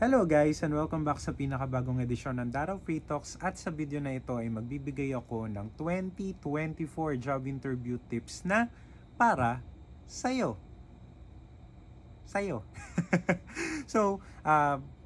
Hello guys and welcome back sa pinakabagong edisyon ng Daraw Free Talks, at sa video na ito ay magbibigay ako ng 2024 job interview tips na para sa'yo. Sa'yo. So,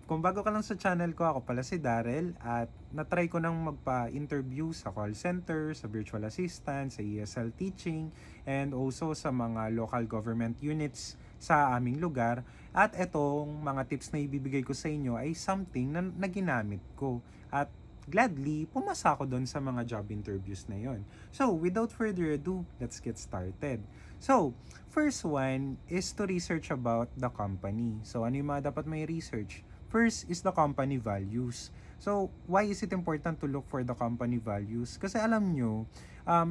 kung bago ka lang sa channel ko, ako pala si Darrell at natry ko nang magpa-interview sa call center, sa virtual assistant, sa ESL teaching, and also sa mga local government units sa aming lugar. At etong mga tips na ibibigay ko sa inyo ay something na ginamit ko. At gladly, pumasa ako doon sa mga job interviews na yon. So, without further ado, let's get started. So, first one is to research about the company. So, ano yung mga dapat may research? First is the company values. So, why is it important to look for the company values? Kasi alam nyo,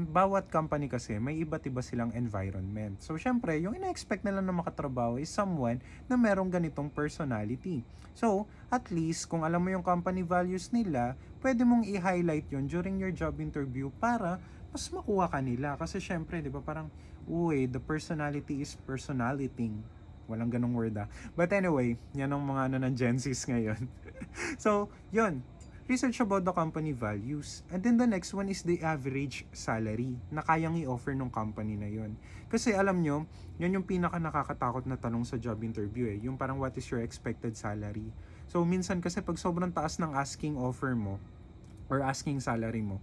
bawat company kasi may iba't iba silang environment. So, syempre, yung ina-expect nila na makatrabaho is someone na merong ganitong personality. So, at least, kung alam mo yung company values nila, pwede mong i-highlight yun during your job interview para mas makuha ka nila. Kasi syempre, di ba, parang, uy, the personality is personality. Walang ganong word ah. But anyway, yan ang mga ano ng Gen Zs ngayon. So, yun. Research about the company values. And then the next one is the average salary na kayang i-offer ng company na yun. Kasi alam nyo, yan yung pinaka nakakatakot na tanong sa job interview eh. Yung parang what is your expected salary? So, minsan kasi pag sobrang taas ng asking offer mo or asking salary mo,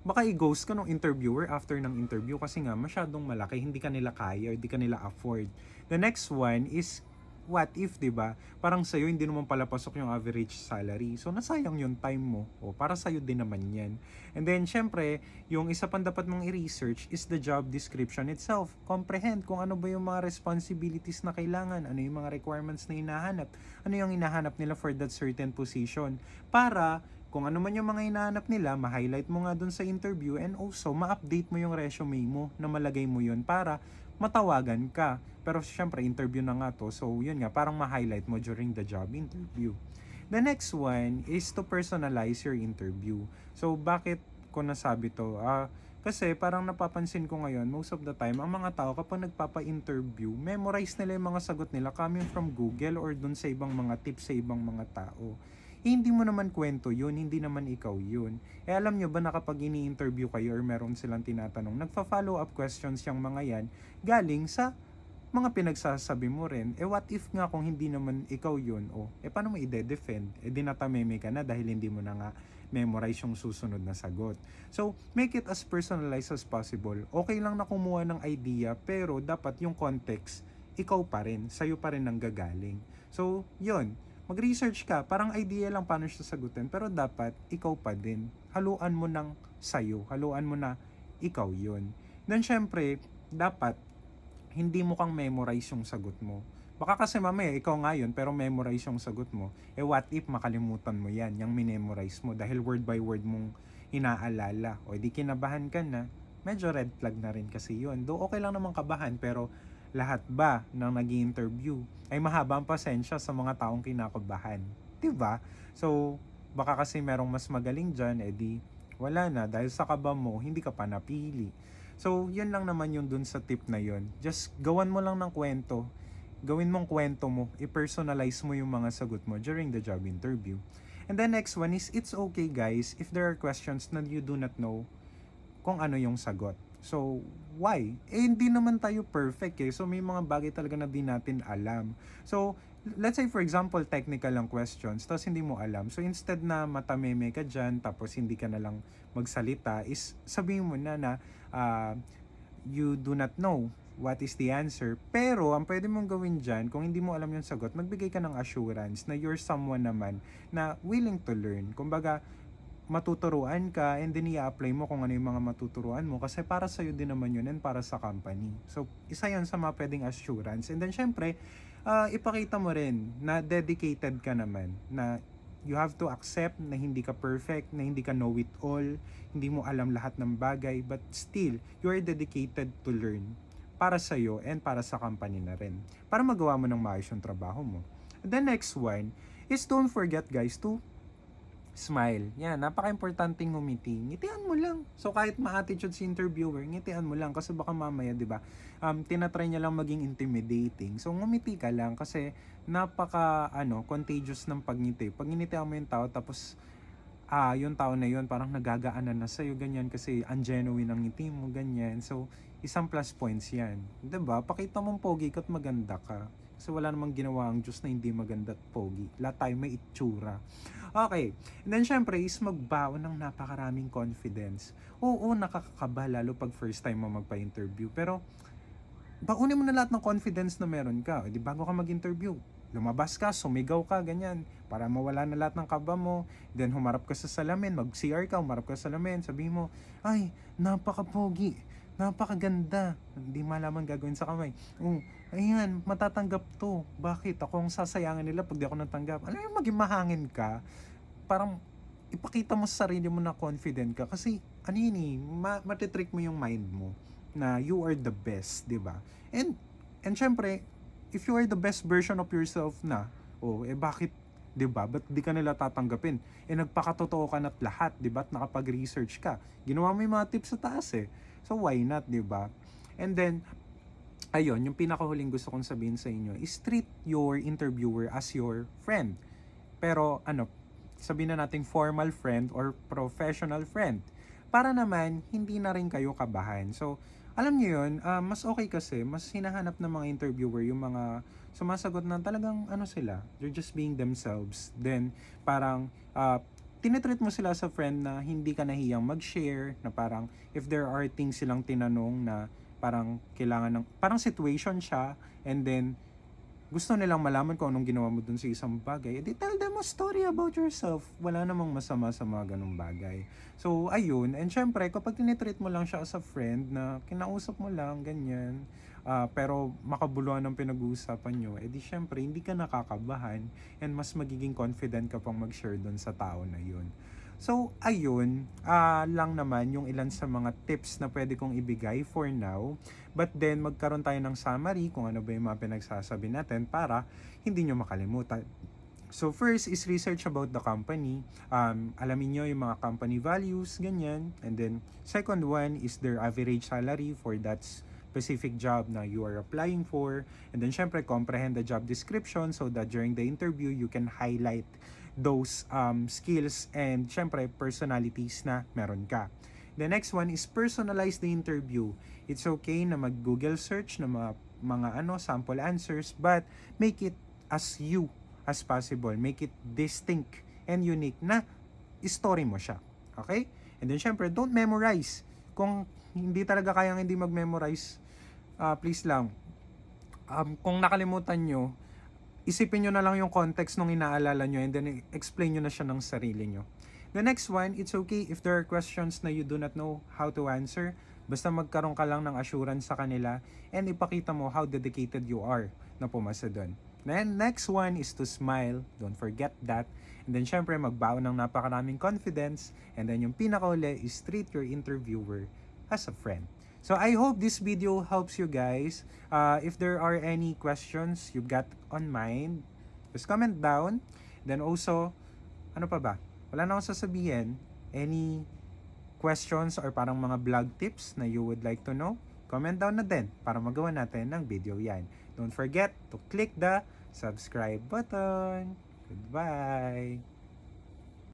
baka i-ghost ka ng interviewer after ng interview kasi nga masyadong malaki, hindi ka nila kaya, hindi ka nila afford. The next one is what if, 'di ba? Parang sa'yo hindi naman pala pasok yung average salary. So nasayang yung time mo. O para sa'yo din naman 'yan. And then syempre, yung isa pang dapat mong i-research is the job description itself. Comprehend kung ano ba yung mga responsibilities na kailangan, ano yung mga requirements na hinahanap, ano yung hinahanap nila for that certain position. Para kung ano man yung mga hinahanap nila, ma-highlight mo nga dun sa interview, and also ma-update mo yung resume mo na malagay mo yun para matawagan ka. Pero syempre, interview na nga to. So, yun nga, parang ma-highlight mo during the job interview. The next one is to personalize your interview. So, bakit ko nasabi to? Kasi parang napapansin ko ngayon, most of the time, ang mga tao kapag nagpapa-interview, memorize nila yung mga sagot nila coming from Google or dun sa ibang mga tips sa ibang mga tao. Hindi mo naman kwento yun, hindi naman ikaw yun. Alam nyo ba na kapag ini-interview kayo or meron silang tinatanong, nagfa-follow up questions yung mga yan galing sa mga pinagsasabi mo rin. What if nga kung hindi naman ikaw yun? Paano mo i-defend? Dinatameme ka na dahil hindi mo na nga memorize yung susunod na sagot. So, make it as personalized as possible. Okay lang na kumuha ng idea, pero dapat yung context, ikaw pa rin, sa'yo pa rin nanggagaling. So, yun. Mag-research ka, parang idea lang paano siya sagutin, pero dapat ikaw pa din. Haluan mo ng sayo, haluan mo na ikaw yun. Then syempre, dapat hindi mo kang memorize yung sagot mo. Baka kasi mamaya ikaw nga yun pero memorize yung sagot mo. What if makalimutan mo yan, yung minemorize mo dahil word by word mong inaalala. O di kinabahan ka na, medyo red flag na rin kasi yun. Though okay lang naman kabahan, pero lahat ba ng nag-i-interview ay mahaba ang pasensya sa mga taong kinakabahan? Diba? So, baka kasi merong mas magaling dyan, edi wala na. Dahil sa kaba mo, hindi ka pa napili. So, yun lang naman yung dun sa tip na yun. Just gawan mo lang ng kwento. Gawin mong kwento mo. I-personalize mo yung mga sagot mo during the job interview. And the next one is, it's okay guys if there are questions na you do not know kung ano yung sagot. So, why? Hindi naman tayo perfect eh. So, may mga bagay talaga na di natin alam. So, let's say for example, technical lang questions, tapos hindi mo alam. So, instead na matameme ka dyan, tapos hindi ka na lang magsalita, is sabihin mo na you do not know what is the answer. Pero, ang pwede mong gawin dyan, kung hindi mo alam yung sagot, magbigay ka ng assurance na you're someone naman na willing to learn. Kumbaga, matuturuan ka, and then i-apply mo kung ano yung mga matuturuan mo kasi para sa'yo din naman yun and para sa company. So, isa yun sa mga pwedeng assurance. And then, syempre, ipakita mo rin na dedicated ka naman, na you have to accept na hindi ka perfect, na hindi ka know-it-all, hindi mo alam lahat ng bagay, but still, you are dedicated to learn para sa'yo and para sa company na rin. Para magawa mo ng maayos yung trabaho mo. The next one is don't forget guys to Smile. Yan, napaka-importanting ngumiti. Ngitian mo lang. So kahit ma-attitude si interviewer, ngitian mo lang kasi baka mamaya, 'di ba? Tinatry niya lang maging intimidating. So ngumiti ka lang kasi contagious ng pagngiti. Pag nginitian mo yung tao tapos yung tao na yun parang nagagaanan na sa'yo, ganyan, kasi ungenuine ang ngiti mo, ganyan. So, isang plus points yan. 'Di ba? Pakita mong pogi ka at maganda ka. Kasi wala namang ginawa ang Diyos na hindi maganda at pogi. Lahat tayo may itsura. Okay. And then, syempre, is magbaon ng napakaraming confidence. Oo, nakakakaba, lalo pag first time mo magpa-interview. Pero, baunin mo na lahat ng confidence na meron ka. Di bago ka mag-interview, lumabas ka, sumigaw ka, ganyan, para mawala na lahat ng kaba mo. Then humarap ka sa salamin, mag-CR ka, humarap ka sa salamin, sabihin mo, ay, napaka-pogi, napakaganda, hindi malaman gagawin sa kamay. Ayan, matatanggap to. Bakit? Ako ang sasayangin nila pag di ako natanggap. Ano yung maging mahangin ka? Parang ipakita mo sa sarili mo na confident ka. Kasi, ano yun eh, matitrick mo yung mind mo na you are the best, di ba? And syempre, if you are the best version of yourself na, bakit, 'di ba? Ba't di ka nila tatanggapin? Nagpakatotoo ka na't lahat, 'di ba? At nakapag-research ka. Ginawa mo yung mga tips sa taas eh. So why not, 'di ba? And then ayun, yung pinakahuling gusto kong sabihin sa inyo is treat your interviewer as your friend. Pero sabihin na nating formal friend or professional friend. Para naman hindi na rin kayo kabahan. So alam niyo yun, mas okay kasi, mas hinahanap ng mga interviewer yung mga sumasagot na talagang sila, they're just being themselves. Then, parang, tinitreat mo sila sa friend na hindi ka nahiyang mag-share, na parang, if there are things silang tinanong na parang kailangan parang situation siya, and then, gusto nilang malaman kung anong ginawa mo dun sa isang bagay, edi tell them a story about yourself. Wala namang masama sa mga ganung bagay. So, ayun. And syempre, kapag tinitreat mo lang siya as a friend na kinausap mo lang, ganyan, pero makabuluhan ng pinag-uusapan nyo, edi syempre, hindi ka nakakabahan and mas magiging confident ka pang mag-share dun sa tao na yun. So, ayun, lang naman yung ilan sa mga tips na pwede kong ibigay for now. But then, magkaroon tayo ng summary kung ano ba yung mga pinagsasabi natin para hindi nyo makalimutan. So, first is research about the company. Alamin nyo yung mga company values, ganyan. And then, second one is their average salary for that specific job na you are applying for. And then, syempre, comprehend the job description so that during the interview, you can highlight those skills and syempre personalities na meron ka. The next one is personalize the interview. It's okay na mag-Google search na mga sample answers, but make it as you as possible. Make it distinct and unique na story mo siya. Okay? And then syempre, don't memorize. Kung hindi talaga kayang hindi mag-memorize, please lang. Kung nakalimutan nyo, isipin nyo na lang yung context nung inaalala nyo and then explain nyo na siya ng sarili nyo. The next one, it's okay if there are questions na you do not know how to answer. Basta magkaroon ka lang ng assurance sa kanila and ipakita mo how dedicated you are na pumasa doon. Then, next one is to smile. Don't forget that. And then, syempre, magbaon ng napakaraming confidence. And then, yung pinakauli is treat your interviewer as a friend. So, I hope this video helps you guys. If there are any questions you got on mind, just comment down. Then also, ano pa ba? Wala na akong sasabihin. Any questions or parang mga vlog tips na you would like to know? Comment down na din para magawa natin ng video yan. Don't forget to click the subscribe button. Goodbye!